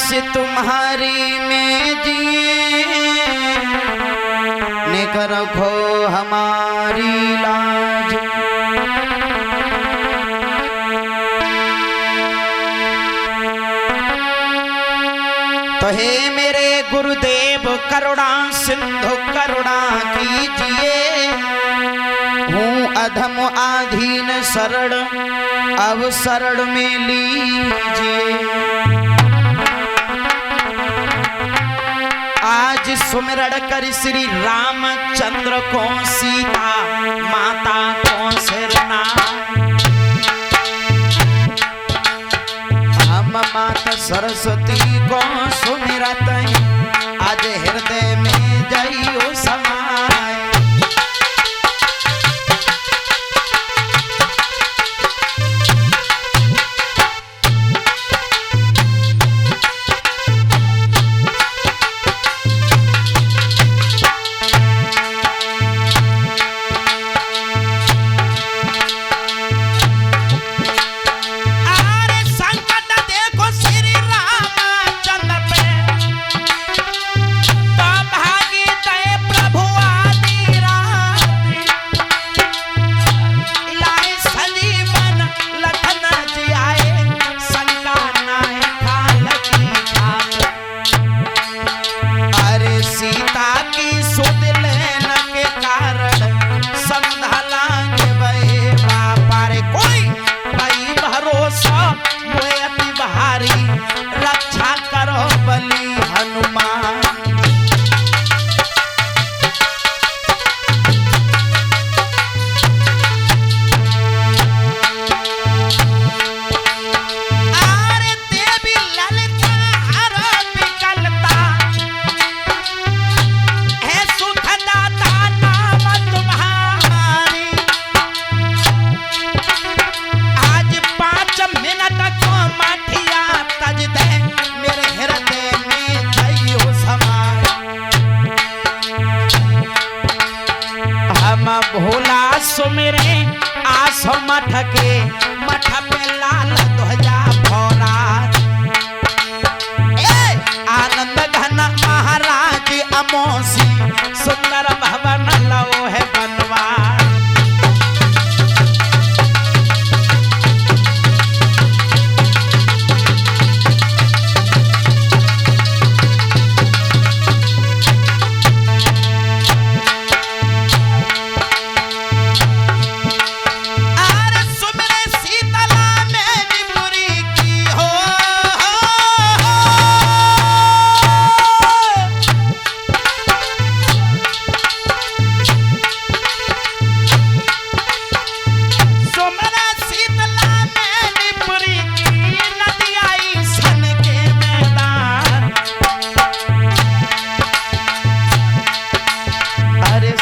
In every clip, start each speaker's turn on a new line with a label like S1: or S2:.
S1: से तुम्हारी में जिए निकर रखो हमारी लाज। तो हे मेरे गुरुदेव करुणा सिंधु करुणा कीजिए, हूँ अधम आधीन शरण अब शरण में लीजिए। आज सुमिरण कर श्री रामचंद्र को सीता माता को सिरना, हम माता सरस्वती को सुमिरत आज हृदय में जइयो समाए। भोला सुमिरे आसो मठ के, मठ पे लाल ध्वजा फौरा। आनंद घन महाराज अमोसी सुंदर भवन लो है बनवास।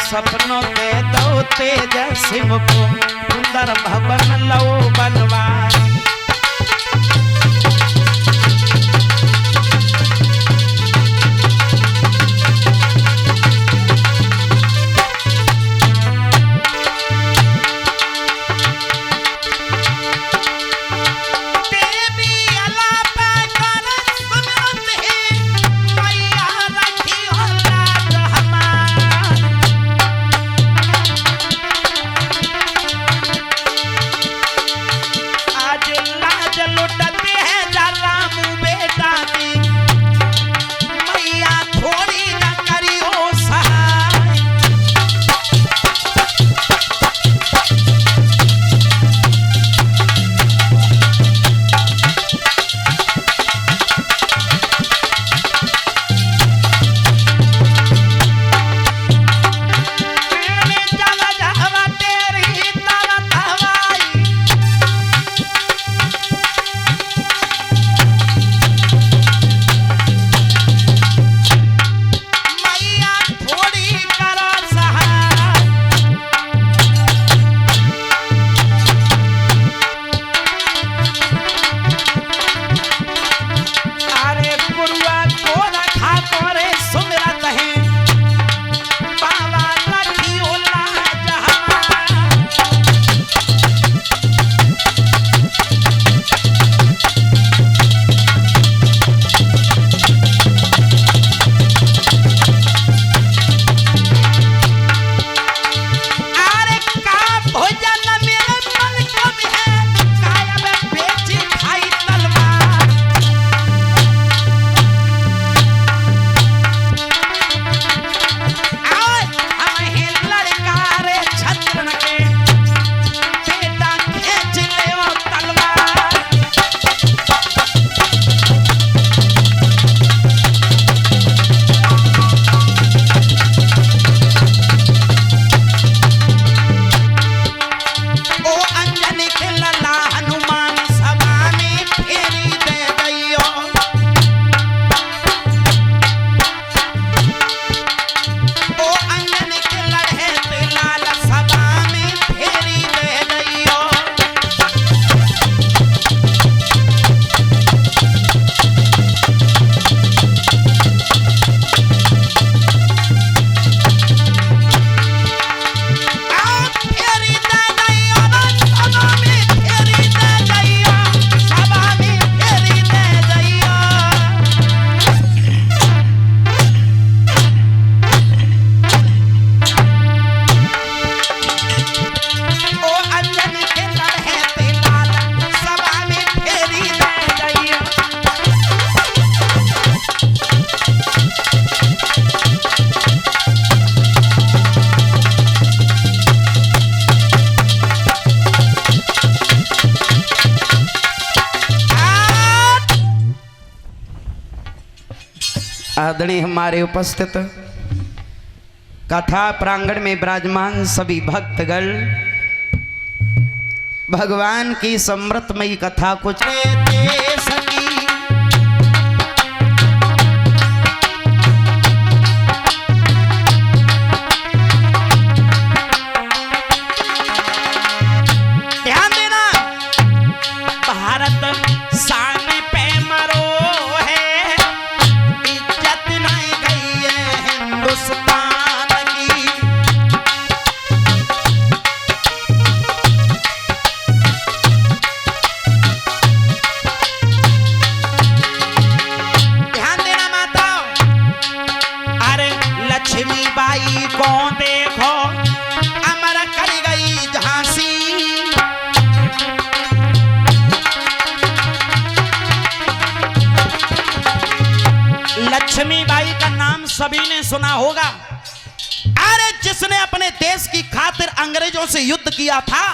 S1: सपनों के दो तेजस को सुंदर भवन लो बनवास। आदरणीय हमारे उपस्थित कथा प्रांगण में विराजमान सभी भक्तगण भगवान की समृतमयी कथा को ध्यान देना। भारत सामने पे मरो है, इज्जत नहीं गई है हिंदुस्तान की। ध्यान देना माताओं, अरे लक्ष्मीबाई को देखो अमर कर गई झांसी। लक्ष्मीबाई का नाम सभी ने सुना होगा। अरे जिसने अपने देश की खातिर अंग्रेजों से युद्ध किया था।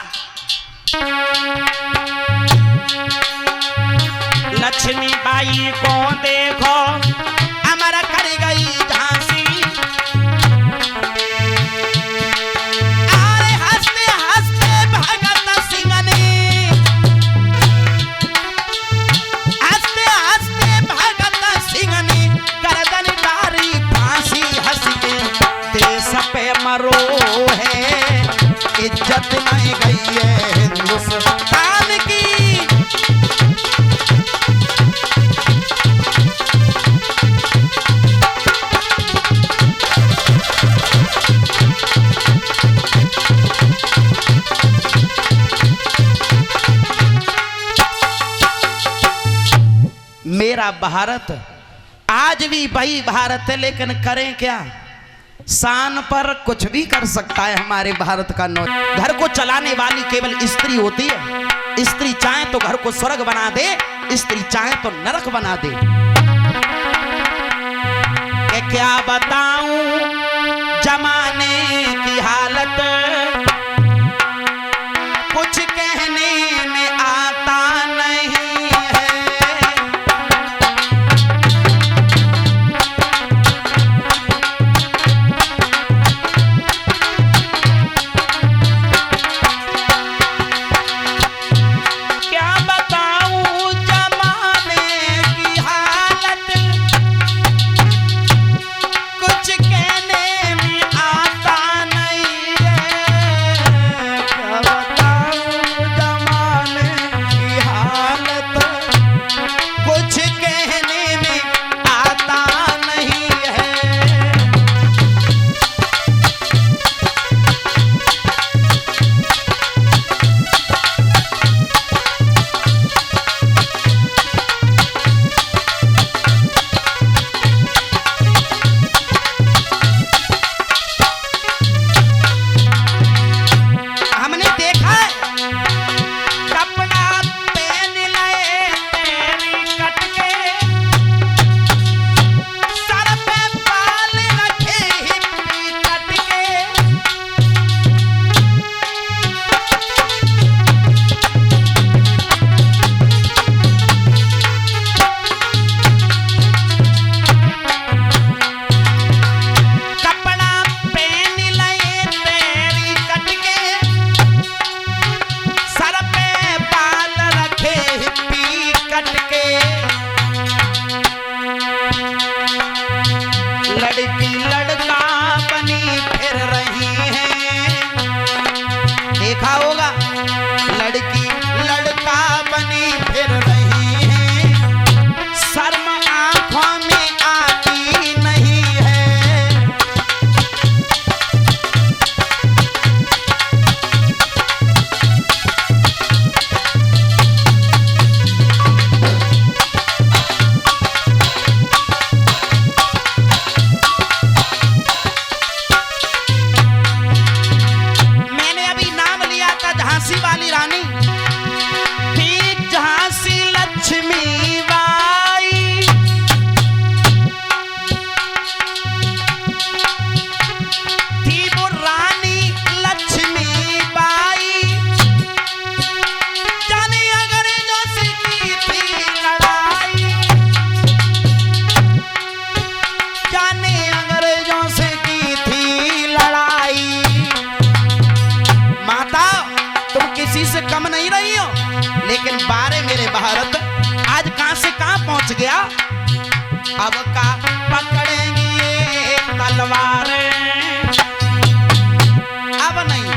S1: लक्ष्मीबाई को देखो अमर कर गई झांसी। अरे हंसते हंसते भगत सिंह ने, हंसते हंसते भगत सिंह ने गर्दन डारी फांसी। हंस के देश पे मरो है, इज्जत नहीं गई है हिंदुस्तान की। मेरा भारत आज भी वही भारत है, लेकिन करें क्या? शान पर कुछ भी कर सकता है हमारे भारत का नौ। घर को चलाने वाली केवल स्त्री होती है। स्त्री चाहे तो घर को स्वर्ग बना दे, स्त्री चाहे तो नरक बना दे। क्या बताऊं जमाने की हालत, कुछ कहने में आता नहीं है। क्या बताऊं जमाने की हालत, कुछ कहने में आता बारे मेरे भारत आज कहां से कहां पहुंच गया। अब का पकड़ेंगी ये तलवारें, अब नहीं,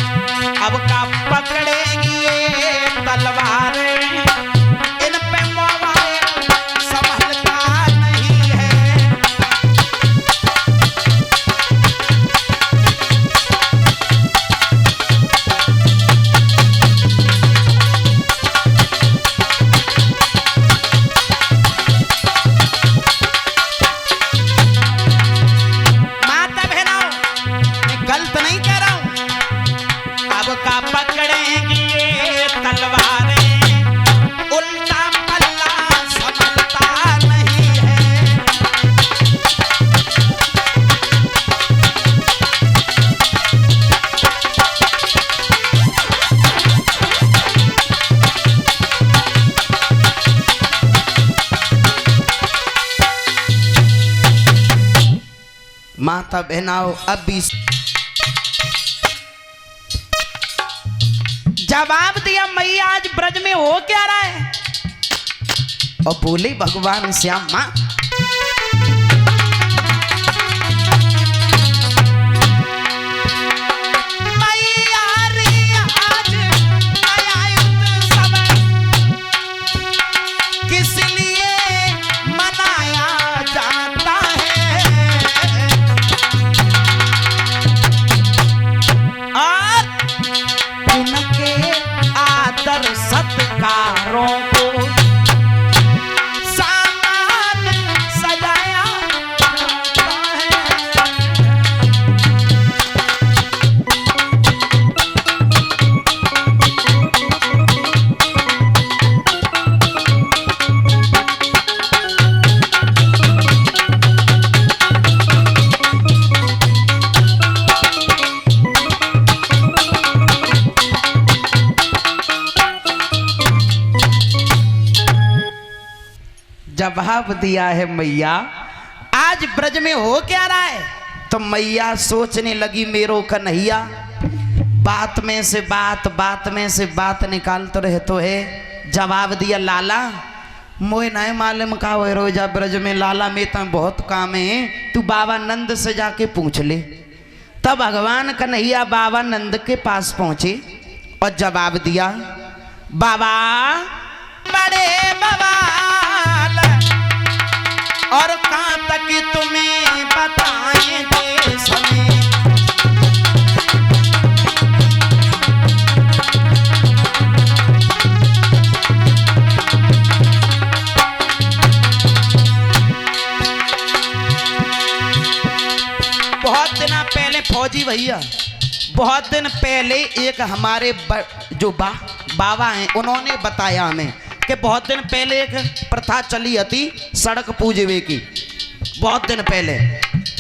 S1: अब का पकड़ेंगी ये तलवारें, इन पे मोबाइल संभलता नहीं है। माता बहनाओ अभी जवाब दिया मैया आज ब्रज में हो क्या रहा है। और बोले भगवान श्याम मां सत्कारों को सामान सजाया जाता है। जवाब दिया है मैया आज ब्रज में हो क्या रहा है। तो मैया सोचने लगी मेरो कन्हैया बात में से बात में से बात निकाल तो रहे तो है। जवाब दिया लाला मोए नहीं मालूम का हो रोजा ब्रज में लाला में तो बहुत काम है, तू बाबा नंद से जाके पूछ ले। तब भगवान कन्हैया बाबा नंद के पास पहुंचे और जवाब दिया बाबा बड़े बाबा और कहां तक तुम्हें बताएंगे समय। बहुत दिन पहले फौजी भैया बहुत दिन पहले एक हमारे जो बाबा हैं उन्होंने बताया हमें कि बहुत दिन पहले एक प्रथा चली थी सड़क पूजवे की। बहुत दिन पहले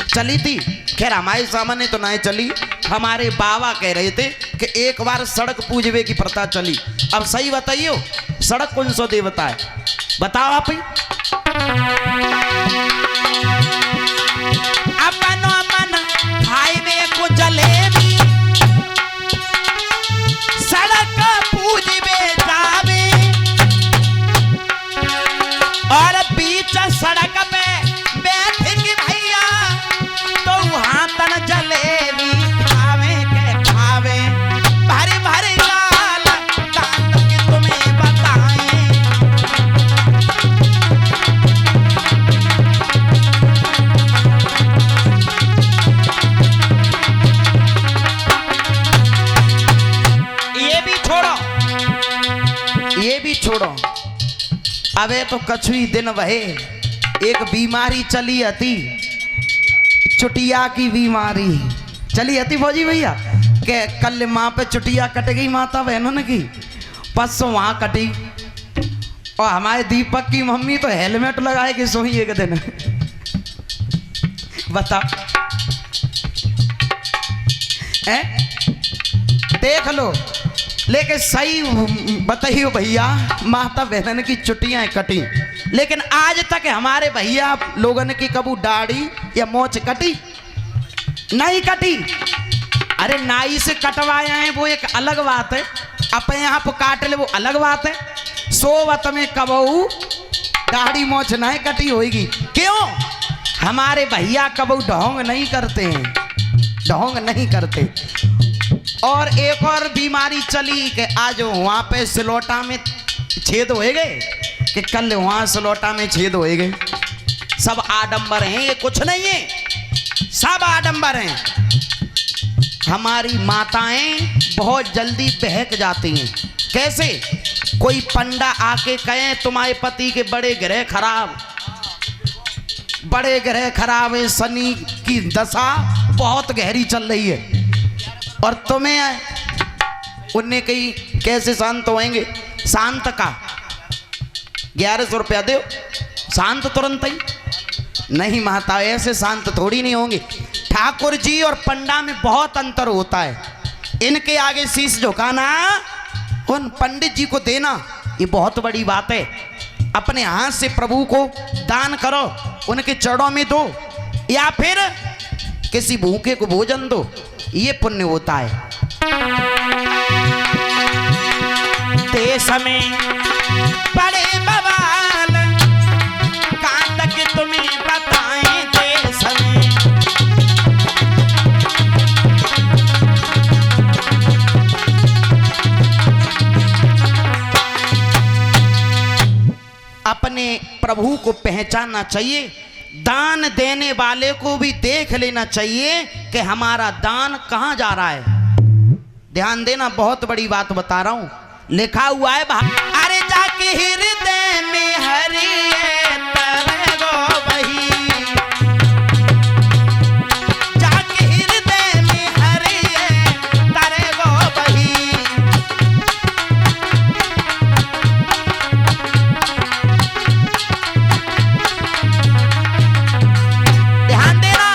S1: चली थी, खैर हमारे सामने तो नहीं चली, हमारे बाबा कह रहे थे कि एक बार सड़क पूजवे की प्रथा चली। अब सही बताइए सड़क कौन सा देवता है बताओ आप ही। अपन मन हाईवे को जलेबी सड़क पूजवे जावे और बीच सड़क पे बैठेंगे भैया तो वहां तन जलेबी खावे के खावे भरी भरी लाल दांत के तुम्हें बताएं। ये भी छोड़ो अबे तो कछुई दिन वहे एक बीमारी चली आती चुटिया की बीमारी चली आती फौजी भैया के कल माँ पे चुटिया कट गई माता बहनों ने की परसों वहां कटी और हमारे दीपक की मम्मी तो हेलमेट लगाए कि सोई एक दिन बता देख लो। लेकिन सही बताइए भैया माता बहन की छुट्टियां कटी लेकिन आज तक हमारे भैया लोगों की कबू दाढ़ी या मोछ कटी नहीं कटी। अरे नाई से कटवाए हैं वो एक अलग बात है, अपने यहाँ पर काट ले वो अलग बात है। सोवत में कबऊ दाढ़ी मोछ नहीं कटी होगी। क्यों? हमारे भैया कबू ढोंग नहीं करते हैं, ढोंग नहीं करते। और एक और बीमारी चली कि आज वहाँ पे सिलोटा में छेद होए गए कि कल वहाँ सिलोटा में छेद होए गए। सब आडंबर हैं, ये कुछ नहीं है, सब आडंबर हैं। हमारी माताएं बहुत जल्दी बहक जाती हैं। कैसे? कोई पंडा आके कहे तुम्हारे पति के बड़े ग्रह खराब, बड़े ग्रह खराब है, शनि की दशा बहुत गहरी चल रही है, और तुम्हें उनने कही कैसे शांत होएंगे? शांत का 1100 रुपया दो, शांत तुरंत ही नहीं। माता ऐसे शांत थोड़ी नहीं होंगे। ठाकुर जी और पंडा में बहुत अंतर होता है। इनके आगे शीश झुकाना, उन पंडित जी को देना, ये बहुत बड़ी बात है। अपने हाथ से प्रभु को दान करो, उनके चरणों में दो, या फिर किसी भूखे को भोजन दो, ये पुण्य होता है। देश में बड़े बवाल कहाँ तक तुम्हें बताएं, देश में अपने प्रभु को पहचानना चाहिए। दान देने वाले को भी देख लेना चाहिए कि हमारा दान कहाँ जा रहा है। ध्यान देना, बहुत बड़ी बात बता रहा हूं। लिखा हुआ है अरे जाके हृदय में हरि है गो वही, जाके हृदय में हरि है तरे गो वही। ध्यान देना,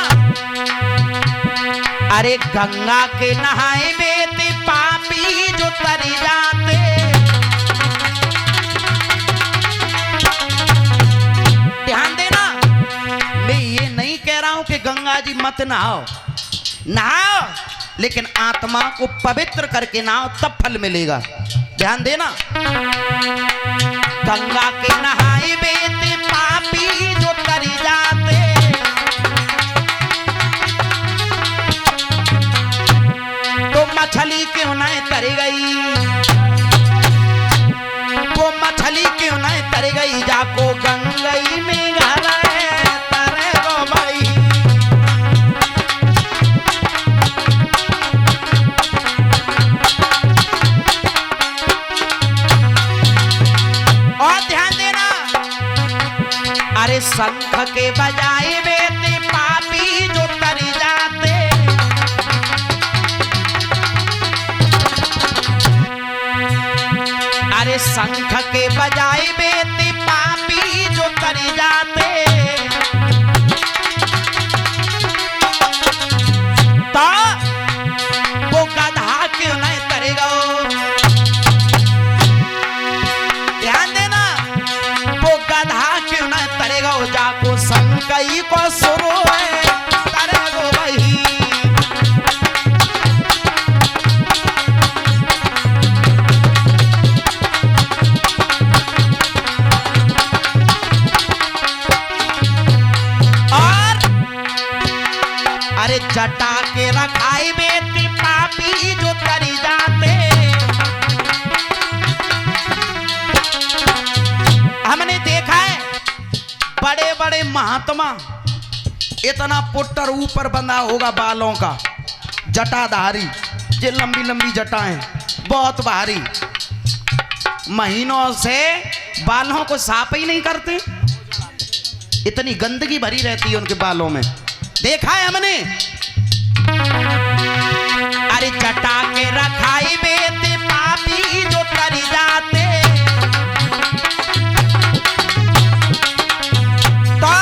S1: अरे गंगा के नहाए में पापी जो तर जाते, ध्यान देना, मैं ये नहीं कह रहा हूं कि गंगा जी मत नहाओ, नहाओ, लेकिन आत्मा को पवित्र करके नहाओ, तब फल मिलेगा। ध्यान देना, गंगा के नहाए बेते पापी जो तर जाते, तो मछली क्यों नहीं तर गई, वो मछली क्यों नहीं तर गई, जाको गंगई में घर तरे गो भाई। और ध्यान देना, अरे शंख के बजाए बेते पापी जो तर जाते, अरे शंख के बजाए बेते पापी जो तर जाते, तो वो गधा क्यों नहीं तरेगा। ध्यान देना, वो गधा क्यों नहीं तरेगा, जाको शंकई को सुरो है तरेगो वही। अरे जटा के रखाई बेटी पापी जो तरी जाते, हमने देखा है बड़े बड़े महात्मा, इतना पुट्टर ऊपर बंधा होगा बालों का, जटाधारी, ये लंबी लंबी जटाएं बहुत भारी, महीनों से बालों को साफ ही नहीं करते, इतनी गंदगी भरी रहती है उनके बालों में, देखा है हमने। अरे जटा के रखाई बेते पापी जो तरी जाते, तो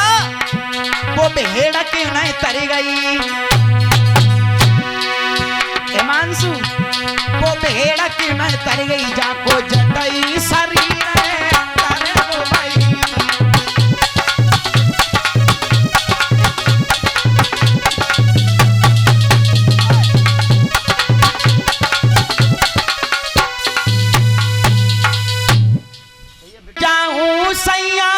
S1: वो भेड़ क्यों नहीं तरी गई, हिमांशु वो भेड़ क्यों नहीं तरी गई, जाको जटाई शरीर तरे भाई। जाऊं सैया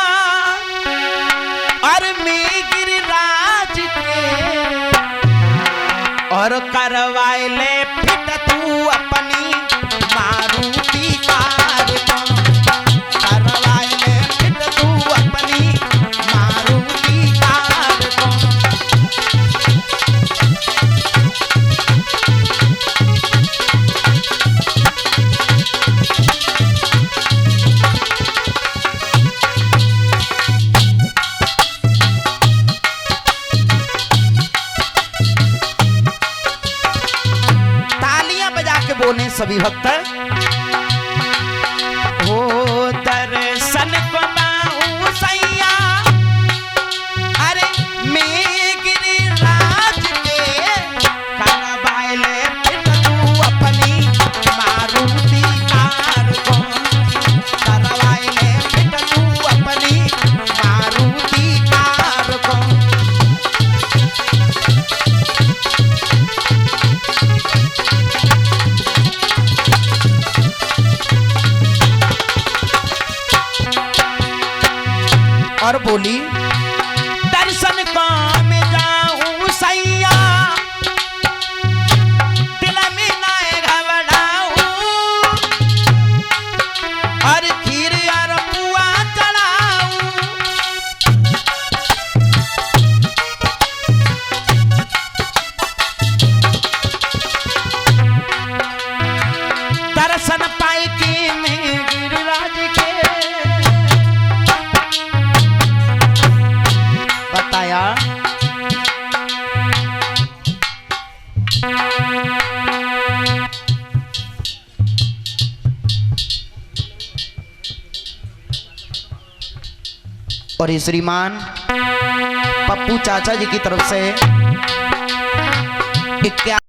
S1: और मैं गिरिराज के और करवाए ले फिट तू अपनी मारुति कार को, करवाए ले फिट तू अपनी मारुति कार को। बोले सभी भक्त हो दर्शन को पाऊं सैया अरे मैं गिरिराज के करवाए ले फिट तू अपनी मारुति कार को, करवाए ले फिट तू अपनी मारुति कार को। और बोली दर्शन को मैं जाऊं सैया दिल में ना घबराऊं और खीर और पुआ चढ़ाऊं। दर्शन पाई के मैं गिरिराज के बताया और ये श्रीमान पप्पू चाचा जी की तरफ से 51